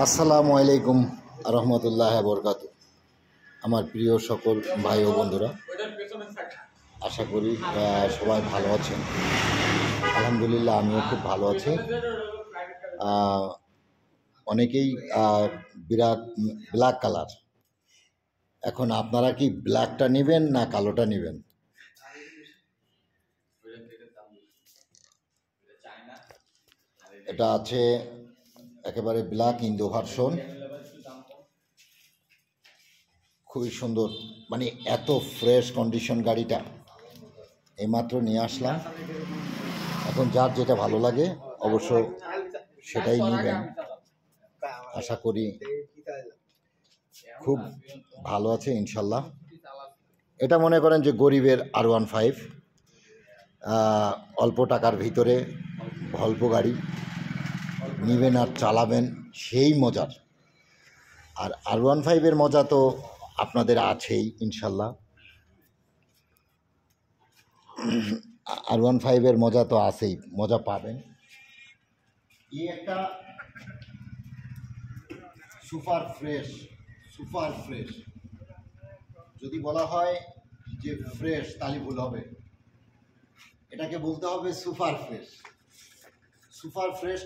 আসসালামু আলাইকুম রহমতুল্লাহ বরকাত। আমার প্রিয় সকল ভাই ও বন্ধুরা, আশা করি সবাই ভালো আছেন। আলহামদুলিল্লাহ আমিও খুব ভালো আছি। অনেকেই বিরাট ব্ল্যাক কালার, এখন আপনারা কি ব্ল্যাকটা নেবেন না কালোটা নেবেন? এটা আছে একেবারে ব্ল্যাক ইন্দো ভার্সন, খুবই সুন্দর, মানে এত ফ্রেশ কন্ডিশন গাড়িটা এইমাত্র নিয়ে আসলাম। এখন যার যেটা ভালো লাগে অবশ্য সেটাই নেবেন। আশা করি খুব ভালো আছে ইনশাল্লাহ। এটা মনে করেন যে গরিবের R15, অল্প টাকার ভিতরে অল্প গাড়ি নেবেন আর চালাবেন, সেই মজার। আর R15-এর মজা তো আপনাদের আছেই ইনশাল্লাহ। R15-এর মজা তো আছেই, মজা পাবেন। এই একটা সুপার ফ্রেশ, যদি বলা হয় যে ফ্রেশ তাহলে ভুল হবে, এটাকে বলতে হবে সুপার ফ্রেশ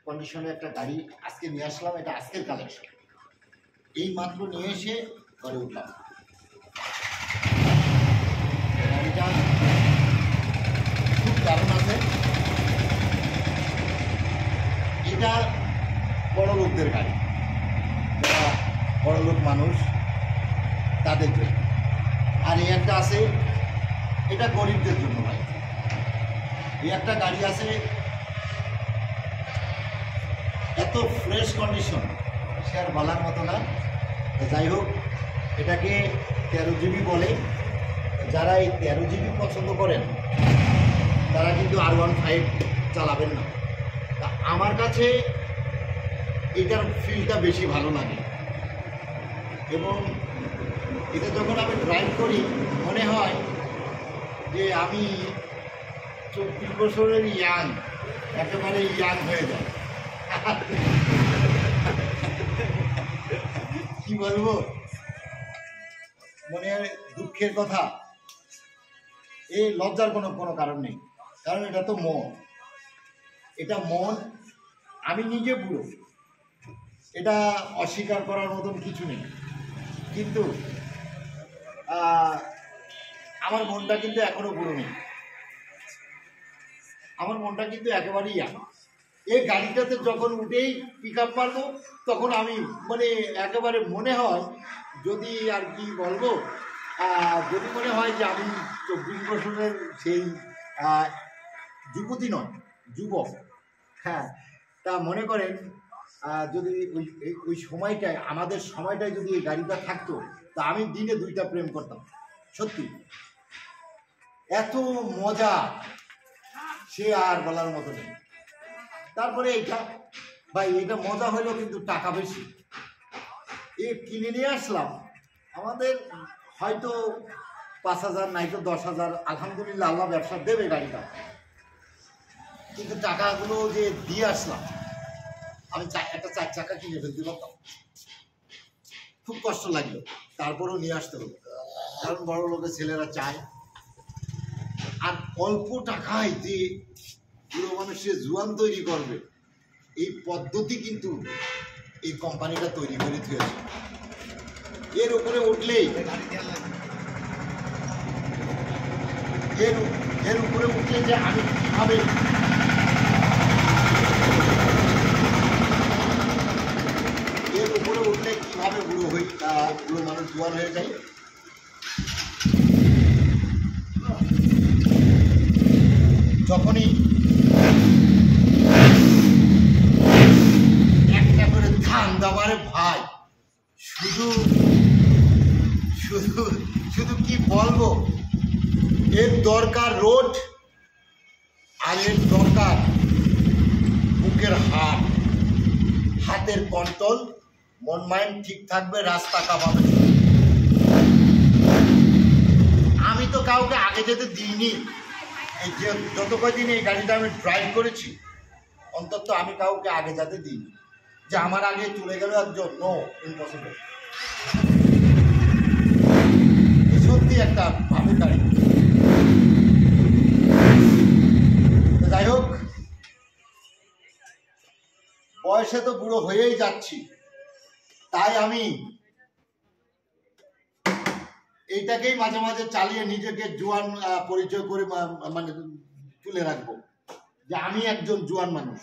কন্ডিশনে একটা গাড়ি আজকে নিয়ে আসলাম। এটা আজকের কালেকশন, এই মাত্র নিয়ে এসে ঘরে উঠলাম। গাড়িটা খুব দারুণ আছে। এটা বড় লোকদের গাড়ি, যারা বড় লোক মানুষ তাদের জন্য। আর এই একটা আছে, এটা গরিবদের জন্য ভাই। এই একটা গাড়ি আছে, এত ফ্রেশ কন্ডিশন সে আর বলার মতো না। যাই হোক, এটাকে 13 GB বলে। যারা এই 13 GB পছন্দ করেন তারা কিন্তু R15 চালাবেন না। তা আমার কাছে এটার ফিলটা বেশি ভালো লাগে, এবং এটা যখন আমি ড্রাইভ করি মনে হয় যে আমি 24 বছরের একেবারে ইয়াং হয়ে যায়। কি বলবো, মনে দুঃখের কথা, এই লজ্জার কোনো কারণ নেই, কারণ এটা তো মন। আমি নিজে বুড়ো, এটা অস্বীকার করার মতন কিছু নেই, কিন্তু আমার মনটা কিন্তু এখনো বুড়ো নেই। আমার মনটা কিন্তু একেবারেই এই গাড়িটাতে যখন উঠেই পিক আপ মারবো তখন আমি মানে একেবারে মনে হয়, যদি আর কি বলবো, যদি মনে হয় যে আমি 24 বছরের সেই যুবতী নয়, যুবক। হ্যাঁ, তা মনে করেন যদি ওই সময়টায়, আমাদের সময়টায় যদি এই গাড়িটা থাকতো, তা আমি দিনে 2টা প্রেম করতাম। সত্যি এত মজা, সে আর বলার মতো নেই। তারপরে এইটা ভাই, এটা মজা হলো কিন্তু টাকা বেশি। কিনে নিয়ে আসলাম, আমাদের হয়তো 5,000 নয়তো 10,000, আলহামদুলিল্লাহ আল্লাহ ব্যবসা দেবে গাড়িটা, কিন্তু টাকাগুলো যে দিয়ে আসলাম, আমি একটা 4 চাকা কিনে ফেলতে পারতাম। খুব কষ্ট লাগলো, তারপরেও নিয়ে আসতে হলো, কারণ বড় লোকের ছেলেরা চায়। আর অল্প টাকায় যে বুড়ো মানুষের জুয়ান তৈরি করবে, এই পদ্ধতি কিন্তু এই কোম্পানিটা তৈরি করে দিয়েছে। এর উপরে উঠলেই যে আমি কিভাবে বুড়ো হই, বুড়ো মানুষ জোয়ান হয়ে যায়। যখনই একটা করে ধান দাবারে ভাই, শুধু কি বলবো, এর দরকার রোড, আর এর দরকার বুকের হাতের কন্ট্রোল। মন মাইন্ড ঠিক থাকবে, রাস্তা কাঁপাবে। আমি তো কাউকে আগে যেতে দিইনি, এই যে যত কদিন এই গাড়িটা আমি ড্রাইভ করেছি, অন্তত আমি কাউকে আগে যেতে দিইনি। যে আমার আগে চলে গেল একজন, নো, ইম্পসিবল। সত্যি একটা ভাবের গাড়ি। যাই হোক, বয়সে তো বুড়ো হয়েই যাচ্ছি, তাই আমি এইটাকেই মাঝে মাঝে চালিয়ে নিজেকে জোয়ান পরিচয় করে মানে তুলে রাখবো যে আমি একজন জোয়ান মানুষ,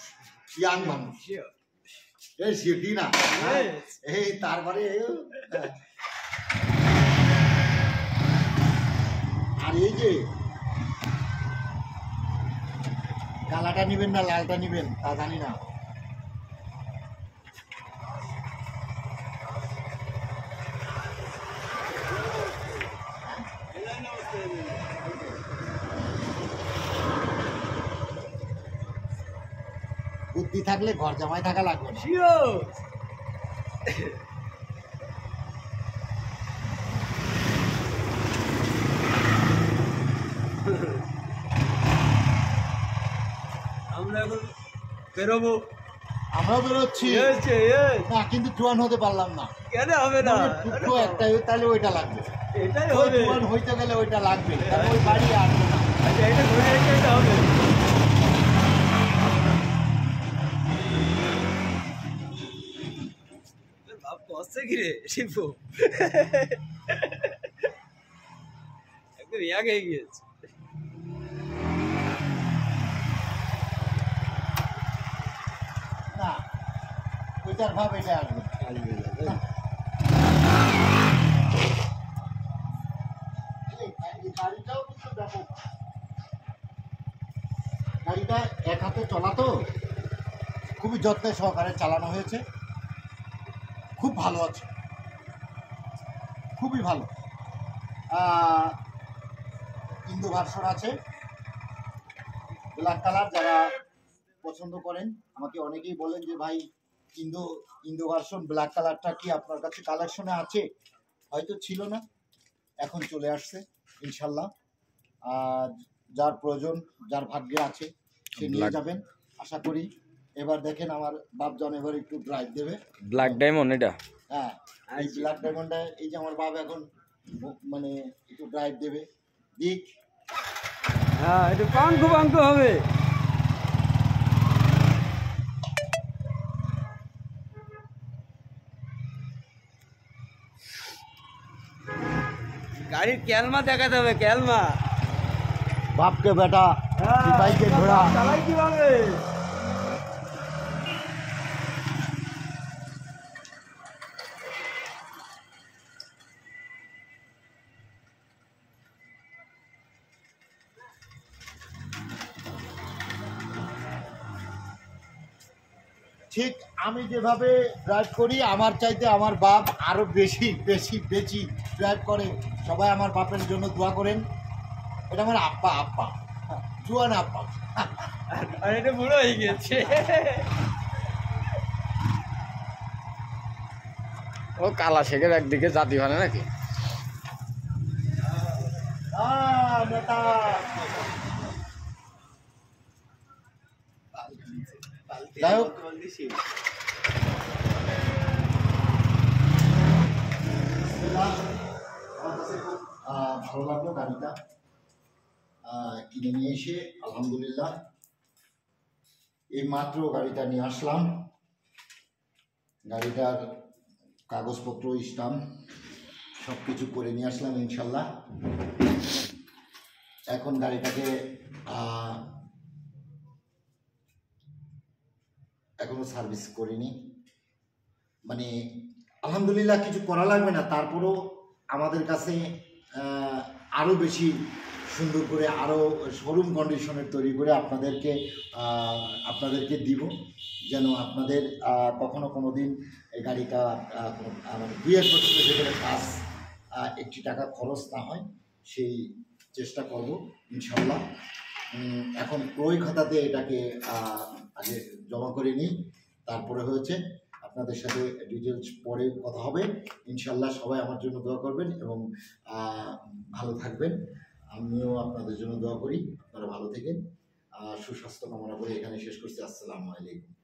ইয়াং মানুষ। এই সেটি না, এই তারপরে আর এই যে কালাটা নিবেন না লালটা নিবেন তা জানি না। বুদ্ধি থাকলে ঘর জামাই থাকা লাগবে না। আমরা এখন বেরোবো, আমরাও বেরোচ্ছি না, কিন্তু জোয়ান হতে পারলাম না। কেন হবে না? দুটো একটাই, তাহলে ওইটা লাগবে। এটাই হবে, জোয়ান হইতে গেলে ওইটা লাগবে, তাহলে ওই বাড়ি আসবে না। আচ্ছা, এটা ঘুরে রেখে এটা হবে। ভাব কষ্ট কি রে শিবু, একদম ইয়াং হয়ে গিয়েছে। না, ওইটার ভাব এটা আসবে। গাড়িটাও কিন্তু ব্যাপক, গাড়িটা এক হাতে চলা তো, খুবই যত্নের সহকারে চালানো হয়েছে, খুব ভালো আছে, খুবই ভালো। ইন্দো ভার্সন আছে, ব্ল্যাক কালার। যারা পছন্দ করেন, আমাকে অনেকেই বলেন যে ভাই ইন্দো ভার্সন ব্ল্যাক কালারটা কি আপনার কাছে কালেকশনে আছে? হয়তো ছিল না, এখন চলে আসছে ইনশাল্লাহ। যার প্রয়োজন, যার ভাগ্যে আছে, সে নিয়ে যাবেন আশা করি। এবার দেখেন আমার বাপজন এবার একটু ড্রাইভ দেবে, ব্ল্যাক ডায়মন্ড এটা। হ্যাঁ, এই ব্ল্যাক ডায়মন্ডটা, এই যে আমার বাপ এখন মানে একটু ড্রাইভ দেবে, দিক। হ্যাঁ, এটা পাঙ্কু পাঙ্কু হবে। গাড়ির ক্যালমা দেখাতে হবে, ক্যালমা। বাপকে বেটা, সিপাইকে ঘোড়া। চালাই কিভাবে? ঠিক আমি যেভাবে ড্রাইভ করি, আমার চাইতে আমার বাপ আরো বেশি বেশি বেশি ড্রাইভ করে। সবাই আমার বাপের জন্য দোয়া করেন। এটা আমার আব্বা, আব্বা জুয়ান আব্বা। আর এটা বুড়ো হয়ে গেছে। ও কালা শেখের একদিকে জাতি মানে নাকি? নেতা যাই হোক, ভালো লাগলো গাড়িটা কিনে নিয়ে এসে, আলহামদুলিল্লাহ। এই মাত্র গাড়িটা নিয়ে আসলাম, গাড়িটার কাগজপত্র, স্টাম্প সব কিছু করে নিয়ে আসলাম ইনশাল্লাহ। এখন গাড়িটাকে এখনো সার্ভিস করিনি, মানে আলহামদুলিল্লাহ কিছু করা লাগবে না। তারপরও আমাদের কাছে আরও বেশি সুন্দর করে, আরও শোরুম কন্ডিশনের তৈরি করে আপনাদেরকে দিব, যেন আপনাদের কখনো কোনো দিন এই গাড়িটা মানে বিয়ের প্রসঙ্গে যেখানে কাজ একটি টাকা খরচ না হয়, সেই চেষ্টা করব ইনশাল্লাহ। এখন ক্রয় খাতাতে এটাকে আগে জমা করে নিই, তারপরে হয়েছে আপনাদের সাথে ডিটেলস পরে কথা হবে ইনশাল্লাহ। সবাই আমার জন্য দোয়া করবেন এবং ভালো থাকবেন। আমিও আপনাদের জন্য দোয়া করি, আপনারা ভালো থাকেন। সুস্বাস্থ্য কামনা করে এখানে শেষ করছি। আসসালামু আলাইকুম।